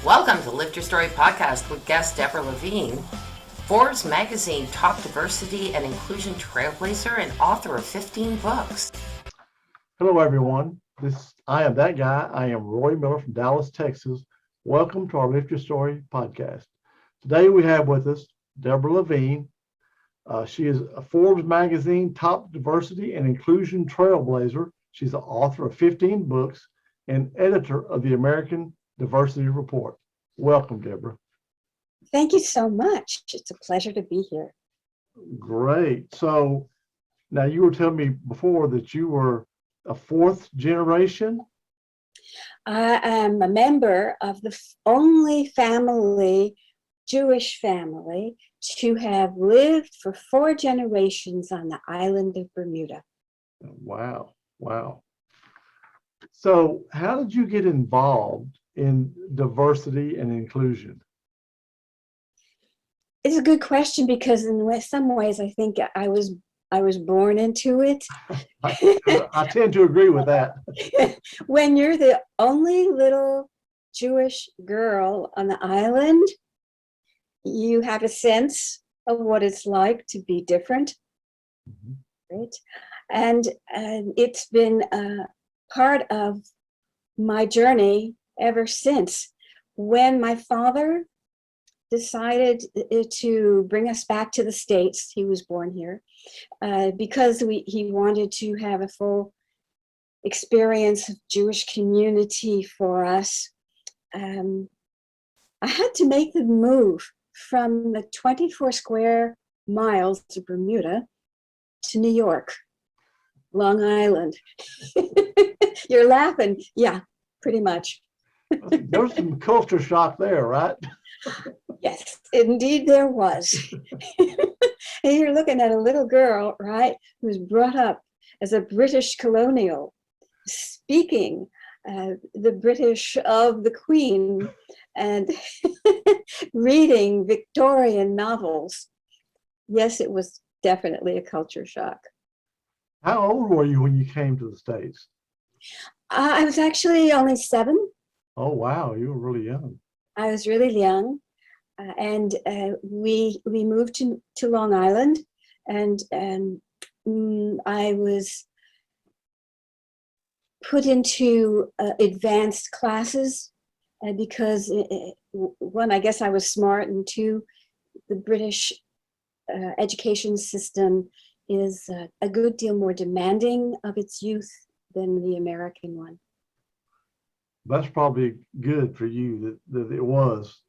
Welcome to Lift Your Story podcast with guest Deborah Levine, Forbes magazine top diversity and inclusion trailblazer and author of 15 books. Hello, everyone. I am that guy. I am Roy Miller from Dallas, Texas. Welcome to our Lift Your Story podcast. Today we have with us Deborah Levine. She is a Forbes magazine top diversity and inclusion trailblazer. She's the author of 15 books and editor of the American Diversity Report. Welcome, Deborah. Thank you so much. It's a pleasure to be here. Great. So now you were telling me before that you were a fourth generation. I am a member of the only Jewish family to have lived for 4 generations on the Island of Bermuda. Wow. So how did you get involved in diversity and inclusion? It's a good question because in some ways I think I was born into it. I tend to agree with that. When you're the only little Jewish girl on the island, you have a sense of what it's like to be different, right? And it's been part of my journey ever since. When my father decided to bring us back to the States, he was born here, because he wanted to have a full experience of Jewish community for us. I had to make the move from the 24 square miles of Bermuda to New York, Long Island. You're laughing. Yeah, pretty much. There's some culture shock there, right? Yes, indeed there was. And you're looking at a little girl, right, who's brought up as a British colonial, speaking the British of the Queen and reading Victorian novels. Yes, it was definitely a culture shock. How old were you when you came to the States? I was actually only 7. Oh, wow. You were really young. I was really young, and we moved to Long Island, and I was put into advanced classes because one, I guess I was smart, and 2, the British education system is a good deal more demanding of its youth than the American one. That's probably good for you that it was.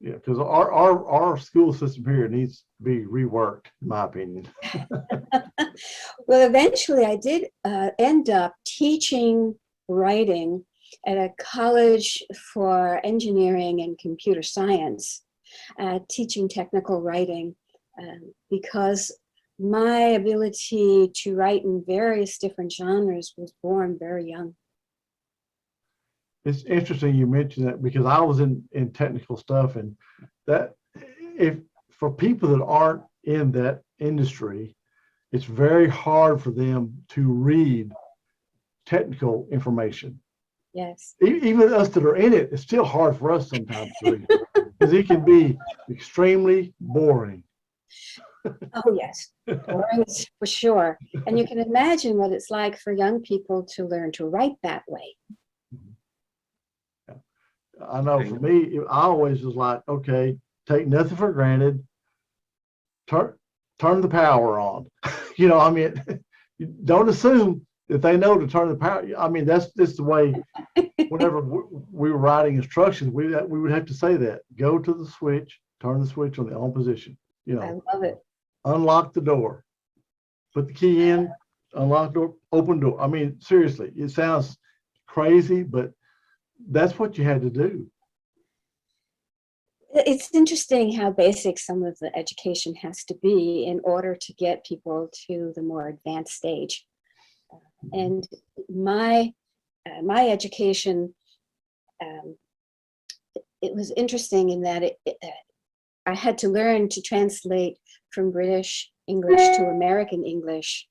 Yeah, because our school system here needs to be reworked, in my opinion. Well, eventually I did end up teaching writing at a college for engineering and computer science, teaching technical writing, because my ability to write in various different genres was born very young. It's interesting you mentioned that because I was in technical stuff, and that if for people that aren't in that industry, it's very hard for them to read technical information. Yes. Even us that are in it, it's still hard for us sometimes to read because it can be extremely boring. Oh, yes, boring for sure. And you can imagine what it's like for young people to learn to write that way. I know for me, I always was like, okay, take nothing for granted. Turn the power on. I mean, don't assume that they know to turn the power. I mean, that's just the way. Whenever we were writing instructions, we would have to say that. Go to the switch, turn the switch on the on position. I love it. Unlock the door, put the key in, unlock the door, open door. I mean, seriously, it sounds crazy, but that's what you had to do. It's interesting how basic some of the education has to be in order to get people to the more advanced stage. And my education, it was interesting in that I had to learn to translate from British English to American English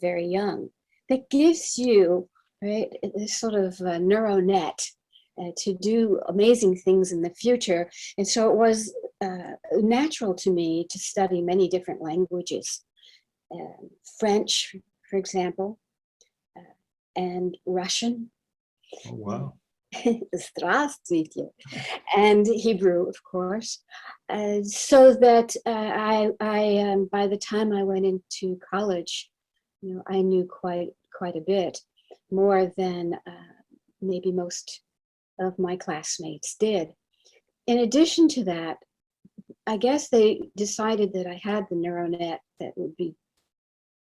very young. That gives you, right, this sort of neural net to do amazing things in the future. And so it was natural to me to study many different languages, French, for example, and Russian. Oh, wow. Здравствуйте, and Hebrew, of course, so that by the time I went into college, I knew quite a bit more than maybe most of my classmates did. In addition to that, I guess they decided that I had the neuronet that would be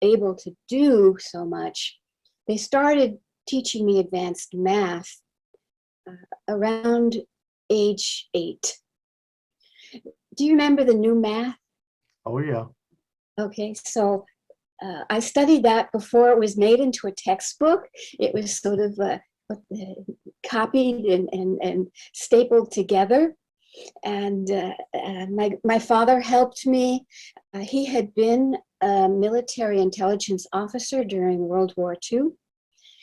able to do so much. They started teaching me advanced math around age 8. Do you remember the new math? Oh, yeah. Okay, so I studied that before it was made into a textbook. It was sort of copied and stapled together. And my father helped me. He had been a military intelligence officer during World War II.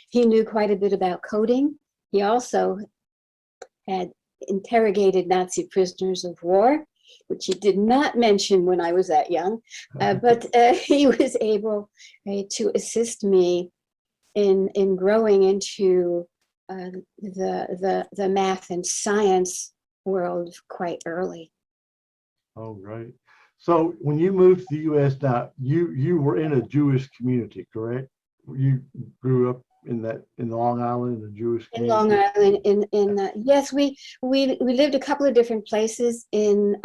He knew quite a bit about coding. He also had interrogated Nazi prisoners of war, which he did not mention when I was that young, but he was able to assist me in growing into the math and science world quite early. Oh, great. So when you moved to the U.S. now, you were in a Jewish community, correct? You grew up in Long Island, in the Jewish In community? Long Island, yes, we lived a couple of different places in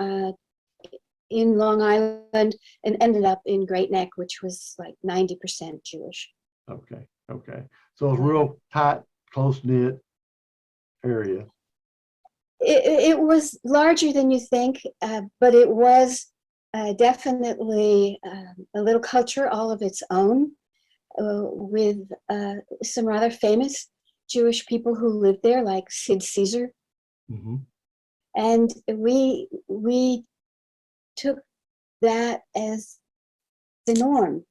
Long Island and ended up in Great Neck, which was like 90% Jewish. Okay. So it's a real tight, close-knit area. It was larger than you think, but it was definitely a little culture all of its own, with some rather famous Jewish people who lived there, like Sid Caesar. Mm-hmm. And we took that as the norm.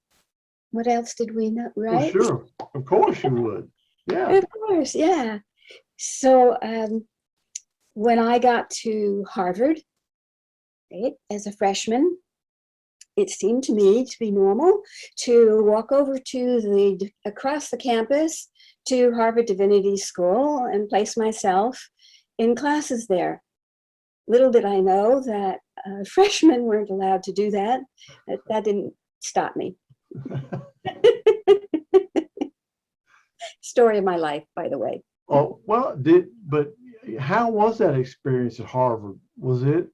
What else did we know, Well, right? sure. Of course you would. Yeah. Of course, yeah. So when I got to Harvard, right, as a freshman, it seemed to me to be normal to walk over to across the campus to Harvard Divinity School and place myself in classes there. Little did I know that freshmen weren't allowed to do that. That didn't stop me. Story of my life, by the way. Oh, well, but how was that experience at Harvard? Was it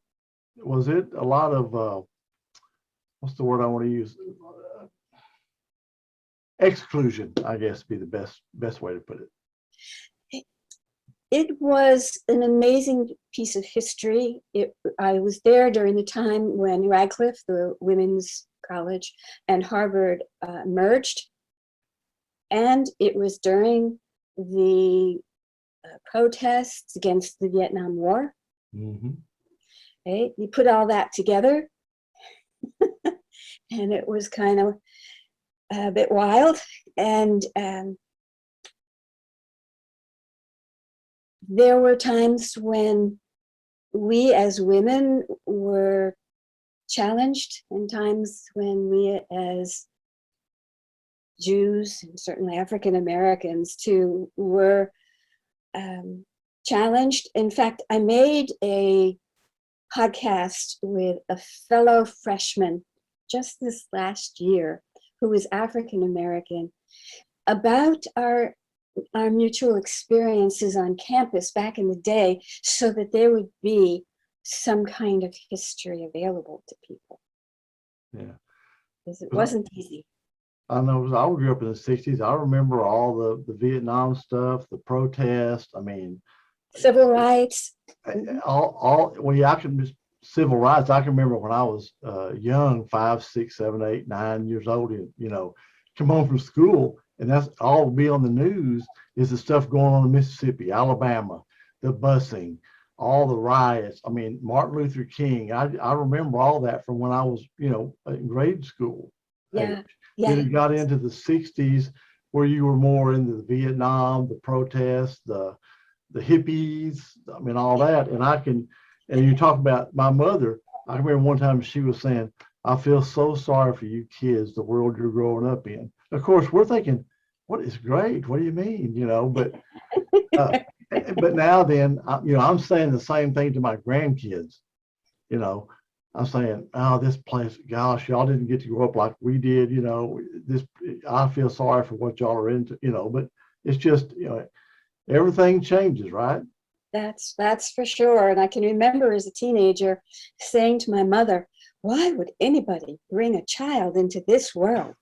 a lot of what's the word I want to use? Exclusion, I guess, be the best way to put it. It was an amazing piece of history. I was there during the time when Radcliffe, the women's college, and Harvard merged. And it was during the protests against the Vietnam War. Mm-hmm. Right? You put all that together, and it was kind of a bit wild. And there were times when we as women were challenged, and times when we as Jews and certainly African Americans too were challenged. In fact, I made a podcast with a fellow freshman just this last year who was African American about our mutual experiences on campus back in the day, so that there would be some kind of history available to people. Yeah. Because it wasn't easy. I know, I grew up in the 60s. I remember all the Vietnam stuff, the protests. I mean, Civil rights. I can just civil rights. I can remember when I was young, 5, 6, 7, 8, 9 years old, and come home from school, and that's all will be on the news is the stuff going on in Mississippi, Alabama, the busing, all the riots. I mean, Martin Luther King. I remember all that from when I was, in grade school. Yeah. Then it got into the 60s where you were more into the Vietnam, the protests, the the hippies, I mean, all that. And you talk about my mother. I remember one time she was saying, I feel so sorry for you kids, the world you're growing up in. Of course, we're thinking, what is great? What do you mean? Uh, but now then, I'm saying the same thing to my grandkids. You know, I'm saying, oh, this place, gosh, y'all didn't get to grow up like we did. I feel sorry for what y'all are into, but it's just, everything changes, right? That's for sure. And I can remember as a teenager saying to my mother, why would anybody bring a child into this world?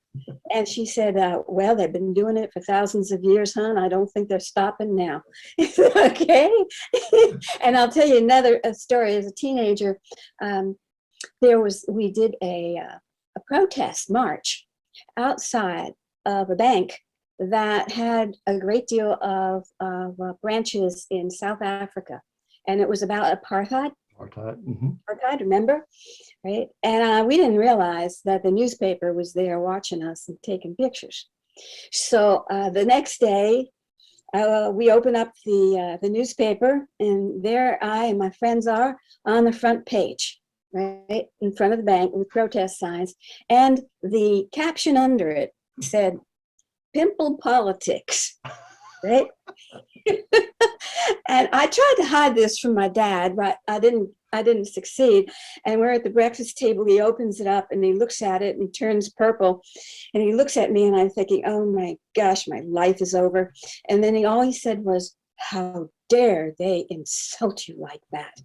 And she said, well, they've been doing it for thousands of years, hon. I don't think they're stopping now. Okay. And I'll tell you another story. As a teenager, we did a protest march outside of a bank that had a great deal of branches in South Africa. And it was about apartheid. Apartheid, remember? Right? And we didn't realize that the newspaper was there watching us and taking pictures. So the next day, we open up the newspaper, and there I and my friends are on the front page, right in front of the bank with protest signs. And the caption under it said, "Pimple politics," right? And I tried to hide this from my dad, but I didn't succeed. And we're at the breakfast table. He opens it up and he looks at it and he turns purple. And he looks at me and I'm thinking, oh my gosh, my life is over. And then all he said was, how dare they insult you like that?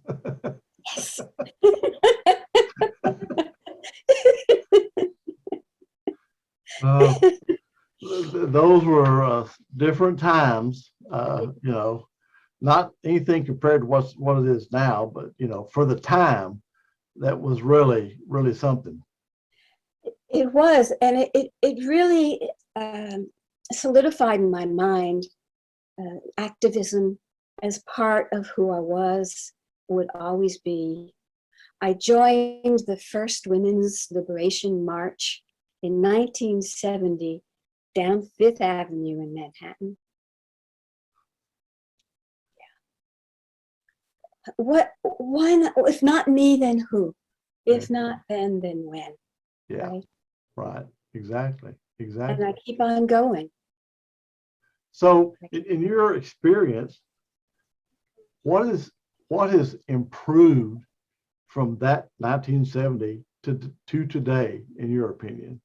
Yes. Those were different times, not anything compared to what it is now, but for the time, that was really, really something. It was, and it really solidified in my mind activism as part of who I was, would always be. I joined the first Women's Liberation March in 1970 down Fifth Avenue in Manhattan. Why not? If not me, then who? If not then when? Yeah, right. Exactly. And I keep on going. So in your experience, what has improved from that 1970 to today, in your opinion?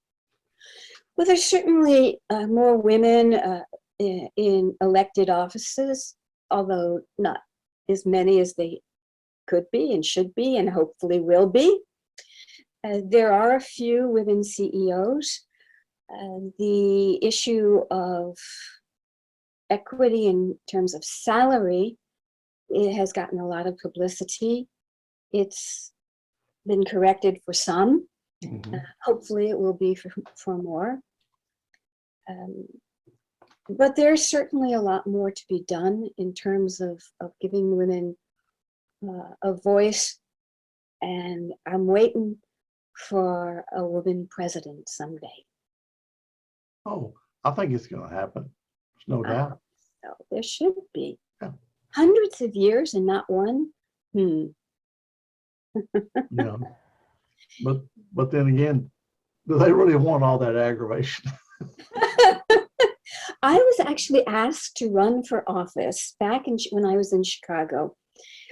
Well, there's certainly more women in elected offices, although not as many as they could be and should be and hopefully will be. There are a few women CEOs. The issue of equity in terms of salary, it has gotten a lot of publicity. It's been corrected for some. Mm-hmm. Hopefully it will be for more. But there's certainly a lot more to be done in terms of giving women a voice. And I'm waiting for a woman president someday. Oh, I think it's going to happen. There's no doubt. So there should be. Yeah. Hundreds of years and not one? Yeah. But then again, do they really want all that aggravation? I was actually asked to run for office back when I was in Chicago,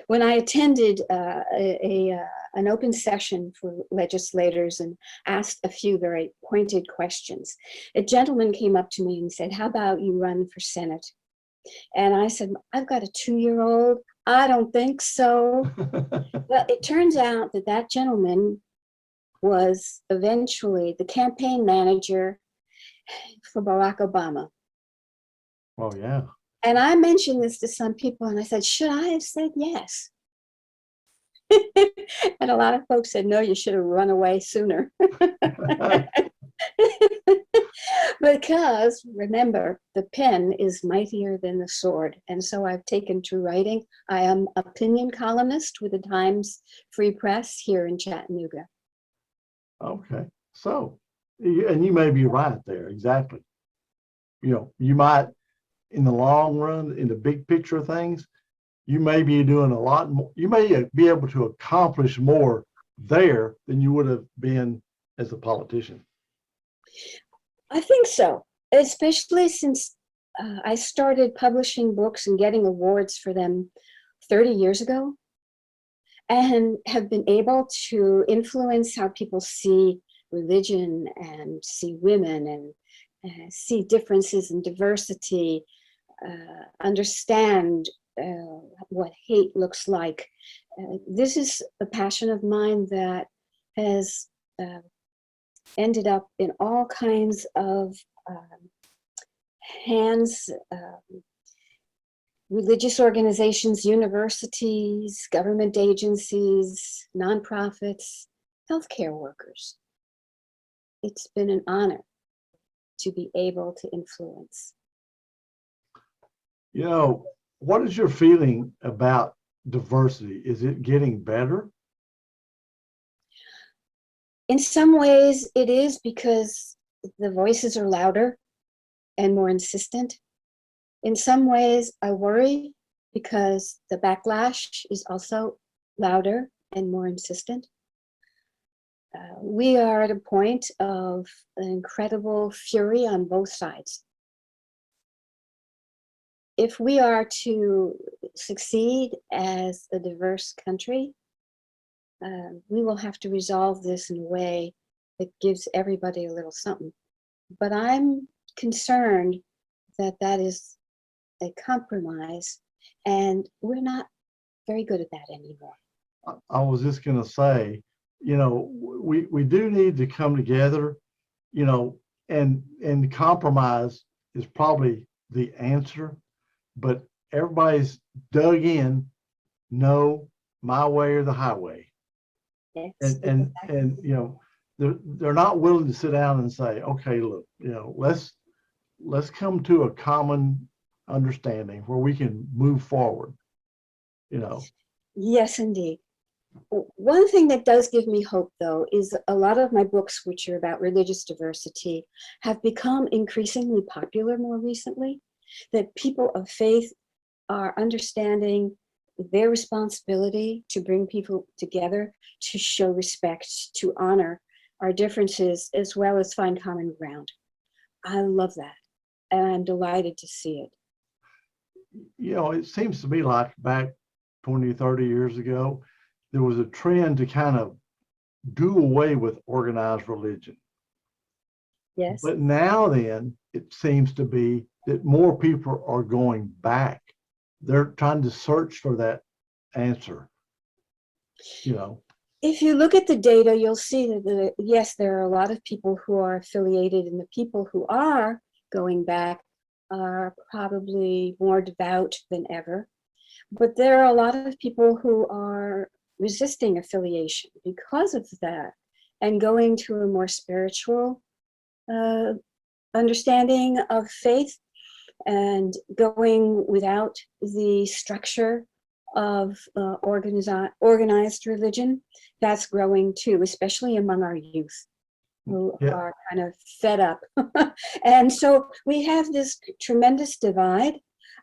when I attended an open session for legislators and asked a few very pointed questions. A gentleman came up to me and said, how about you run for Senate? And I said, I've got a 2-year-old. I don't think so. Well, it turns out that gentleman was eventually the campaign manager for Barack Obama. Oh, yeah. And I mentioned this to some people and I said, should I have said yes? And a lot of folks said, no, you should have run away sooner. Because remember, the pen is mightier than the sword. And so I've taken to writing. I am opinion columnist with the Times Free Press here in Chattanooga. Okay. So, and you may be right there. Exactly. You might, in the long run, in the big picture of things, you may be doing a lot more. You may be able to accomplish more there than you would have been as a politician. I think so, especially since I started publishing books and getting awards for them 30 years ago, and have been able to influence how people see religion and see women and see differences in diversity, understand what hate looks like. This is a passion of mine that has ended up in all kinds of hands, religious organizations, universities, government agencies, nonprofits, healthcare workers. It's been an honor to be able to influence. You know, what is your feeling about diversity? Is it getting better? In some ways it is, because the voices are louder and more insistent. In some ways I worry because the backlash is also louder and more insistent. We are at a point of incredible fury on both sides. If we are to succeed as a diverse country, we will have to resolve this in a way that gives everybody a little something. But I'm concerned that that is a compromise, and we're not very good at that anymore. I was just going to say, you know, we do need to come together, you know, and compromise is probably the answer, but everybody's dug in, no, my way or the highway. Yes, And you know, they're not willing to sit down and say, okay, look, you know, let's come to a common understanding where we can move forward, you know. yes, indeed. One thing that does give me hope, though, is a lot of my books, which are about religious diversity, have become increasingly popular more recently, that people of faith are understanding their responsibility to bring people together, to show respect, to honor our differences, as well as find common ground. I love that, and I'm delighted to see it. You know, it seems to me like back 20, 30 years ago, there was a trend to kind of do away with organized religion. Yes. But now then, it seems to be that more people are going back. They're trying to search for that answer, you know. If you look at the data, you'll see that, yes, there are a lot of people who are affiliated, and the people who are going back are probably more devout than ever. But there are a lot of people who are resisting affiliation because of that, and going to a more spiritual understanding of faith, and going without the structure of organized religion. That's growing too, especially among our youth, who are kind of fed up. And so we have this tremendous divide,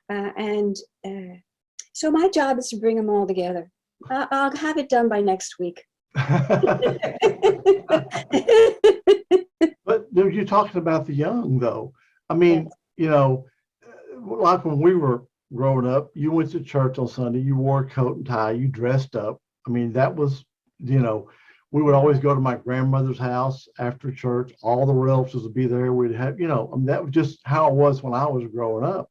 and so my job is to bring them all together. I'll have it done by next week. But you're talking about the young, though. I mean, Yes. you know, like when we were growing up, you went to church on Sunday, you wore a coat and tie, you dressed up. I mean, that was, you know, we would always go to my grandmother's house after church. All the relatives would be there. We'd have, you know, I mean, that was just how it was when I was growing up.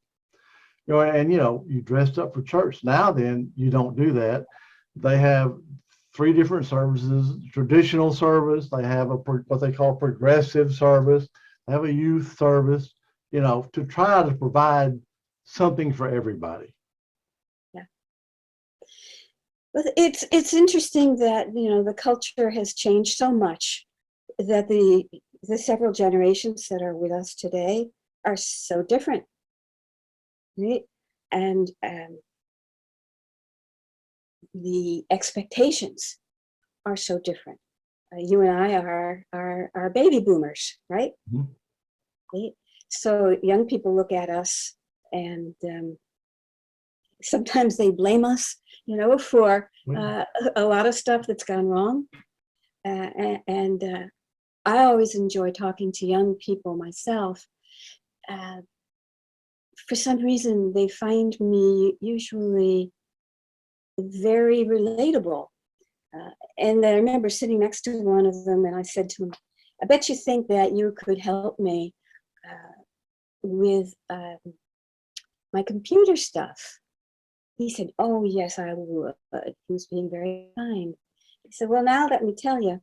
You know, and, you know, you dressed up for church. Now then, you don't do that. They have 3 different services: traditional service, they have what they call progressive service, they have a youth service, you know, to try to provide something for everybody. Yeah. But it's interesting that, you know, the culture has changed so much that the several generations that are with us today are so different, right? And the expectations are so different. You and I are baby boomers, right? Mhm. Right? So young people look at us and sometimes they blame us, for Mm. a lot of stuff that's gone wrong. And I always enjoy talking to young people myself. Uh, for some reason, they find me usually very relatable. And I remember sitting next to one of them, and I said to him, I bet you think that you could help me with my computer stuff. He said, oh, yes, I would. He was being very kind. He said, well, now let me tell you,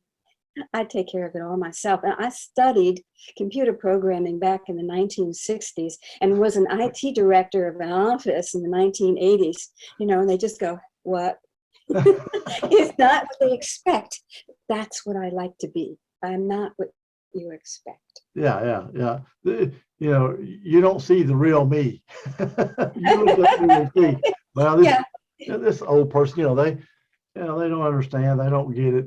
I take care of it all myself. And I studied computer programming back in the 1960s and was an IT director of an office in the 1980s, and they just go, what? It's not what they expect. That's what I like to be. I'm not what you expect. Yeah. You don't see the real me. You look up and see, well, this old person, they don't understand. They don't get it.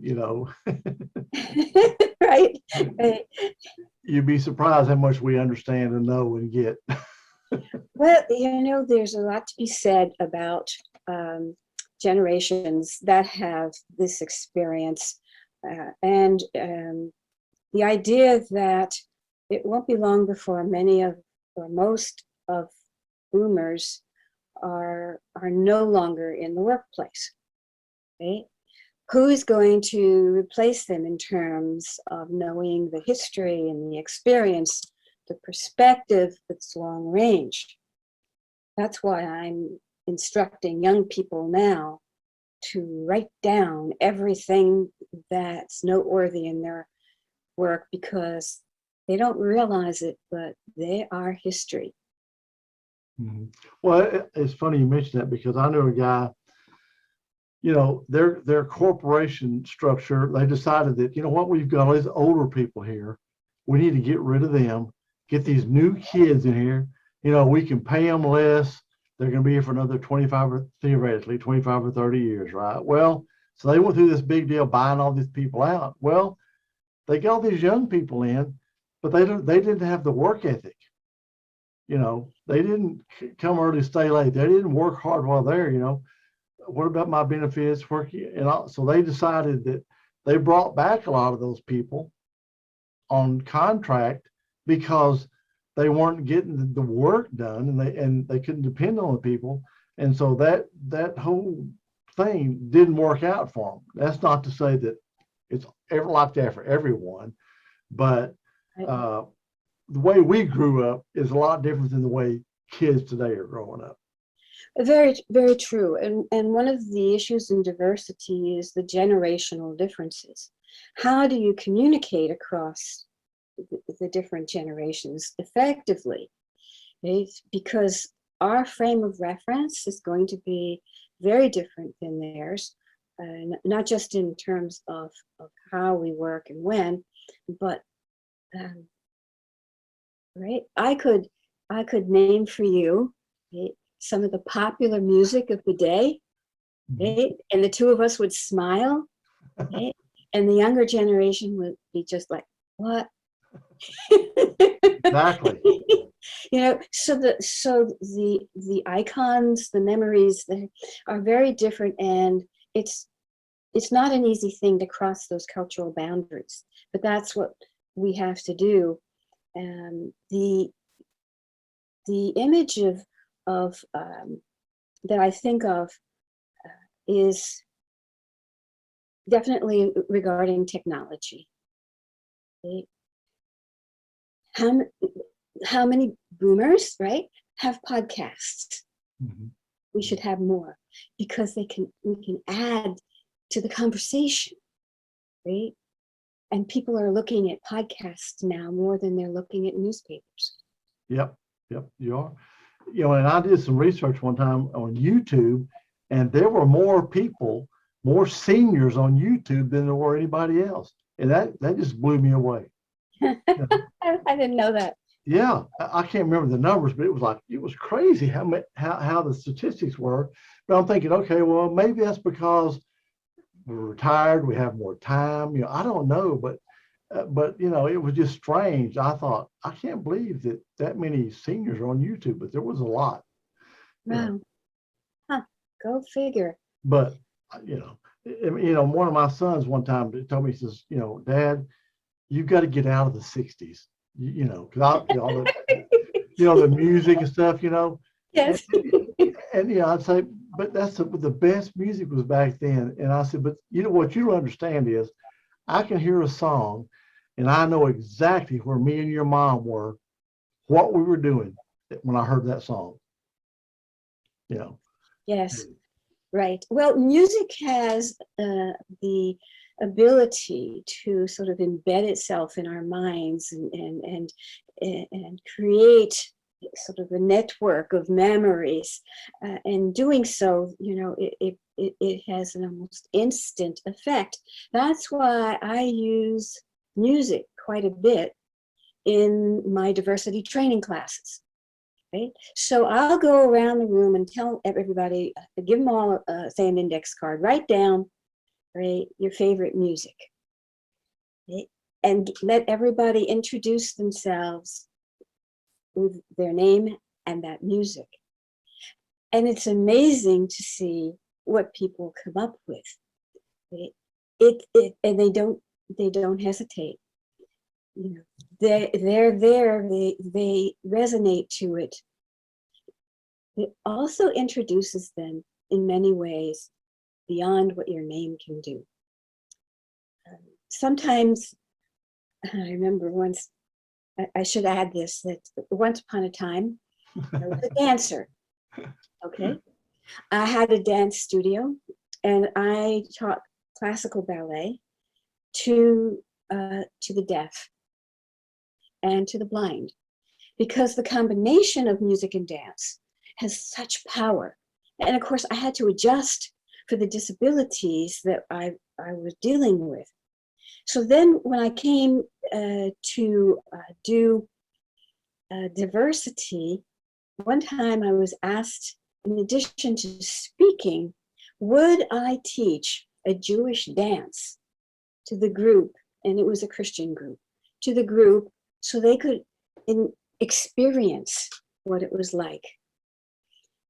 Right. You'd be surprised how much we understand and know and get. Well, there's a lot to be said about generations that have this experience. And the idea that it won't be long before many of, or most of boomers are no longer in the workplace, right? Who is going to replace them in terms of knowing the history and the experience, the perspective that's long range? That's why I'm instructing young people now to write down everything that's noteworthy in their work, because they don't realize it, but they are history. Mm-hmm. Well, it's funny you mentioned that, because I know a guy, their corporation structure, they decided that, what, we've got all these older people here. We need to get rid of them, get these new kids in here. We can pay them less. They're going to be here for another theoretically 25 or 30 years, right? Well, so they went through this big deal buying all these people out. Well, they got all these young people in, but they didn't have the work ethic. They didn't come early, stay late. They didn't work hard while there. What about my benefits? So they decided that they brought back a lot of those people on contract because they weren't getting the work done, and they couldn't depend on the people. And so that whole thing didn't work out for them. That's not to say that it's ever like that for everyone, but the way we grew up is a lot different than the way kids today are growing up. Very, very true. And one of the issues in diversity is the generational differences. How do you communicate across the different generations effectively? Right? Because our frame of reference is going to be very different than theirs, not just in terms of how we work and when, but right? I could name for you, right, some of the popular music of the day, right? And the two of us would smile, right? And the younger generation would be just like, what? Exactly. So the icons, the memories, are very different, and it's not an easy thing to cross those cultural boundaries, but that's what we have to do. The image of that I think of is definitely regarding technology. Right? How many boomers, right, have podcasts? Mm-hmm. We should have more, because we can add to the conversation, right? And people are looking at podcasts now more than they're looking at newspapers. Yep, you are. And I did some research one time on YouTube, and there were more seniors on YouTube than there were anybody else. And that just blew me away. I didn't know that. Yeah, I can't remember the numbers, but it was crazy how the statistics were. But I'm thinking, okay, well, maybe that's because we're retired, we have more time. I don't know, but it was just strange. I thought, I can't believe that many seniors are on YouTube, but there was a lot. Wow. Go figure. But one of my sons one time told me, he says, Dad, you've got to get out of the 60s, because the music and stuff, Yes. and I'd say, but that's the best music was back then. And I said, but what you don't understand is I can hear a song and I know exactly where me and your mom were, what we were doing when I heard that song. Yes. Right. Well, music has the ability to sort of embed itself in our minds and create sort of a network of memories. And doing so, it has an almost instant effect. That's why I use music quite a bit in my diversity training classes. Right? So I'll go around the room and tell everybody, give them all, say, an index card, write down, right, your favorite music, right? And let everybody introduce themselves with their name and that music. And it's amazing to see what people come up with. Right? And they don't hesitate. They're there, they resonate to it. It also introduces them in many ways beyond what your name can do. Sometimes, I remember once, I should add this, that once upon a time, I was a dancer, okay? I had a dance studio and I taught classical ballet to the deaf and to the blind, because the combination of music and dance has such power. And of course, I had to adjust for the disabilities that I was dealing with. So then when I came to do diversity, one time I was asked, in addition to speaking, would I teach a Jewish dance to the group, and it was a Christian group, to the group so they could experience what it was like.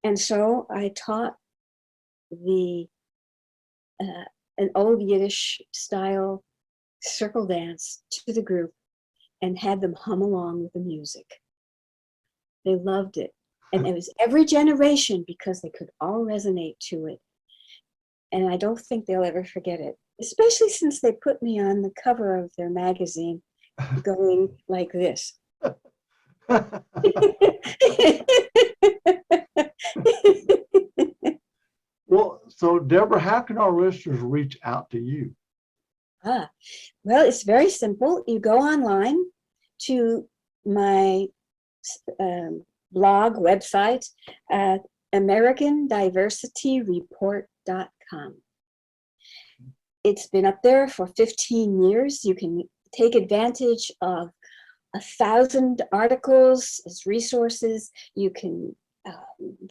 And so I taught an old Yiddish style circle dance to the group and had them hum along with the music. They loved it. And it was every generation, because they could all resonate to it. And I don't think they'll ever forget it, especially since they put me on the cover of their magazine going like this. Well, so Deborah, how can our listeners reach out to you? Well, it's very simple. You go online to my blog website at AmericanDiversityReport.com. It's been up there for 15 years. You can take advantage of 1,000 articles as resources. You can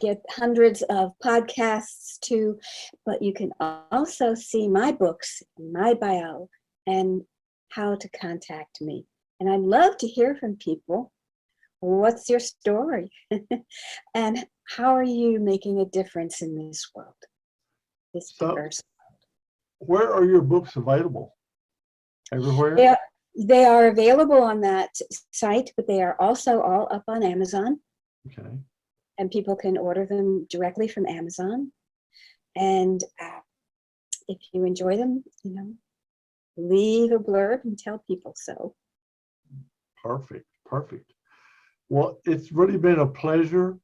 get hundreds of podcasts too, but you can also see my books, my bio, and how to contact me. And I'd love to hear from people. What's your story? And how are you making a difference in this world, this diverse world? Where are your books available? Everywhere? Yeah, they are available on that site, but they are also all up on Amazon. Okay. And people can order them directly from Amazon. And if you enjoy them, leave a blurb and tell people so. Perfect. Well, it's really been a pleasure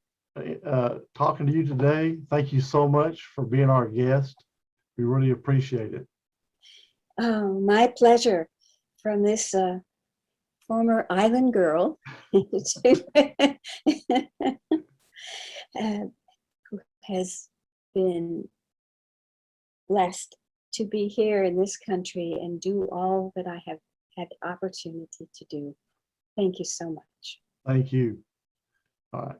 talking to you today. Thank you so much for being our guest. We really appreciate it. Oh, my pleasure. From this former island girl who has been blessed to be here in this country and do all that I have had the opportunity to do. Thank you so much. Thank you. All right.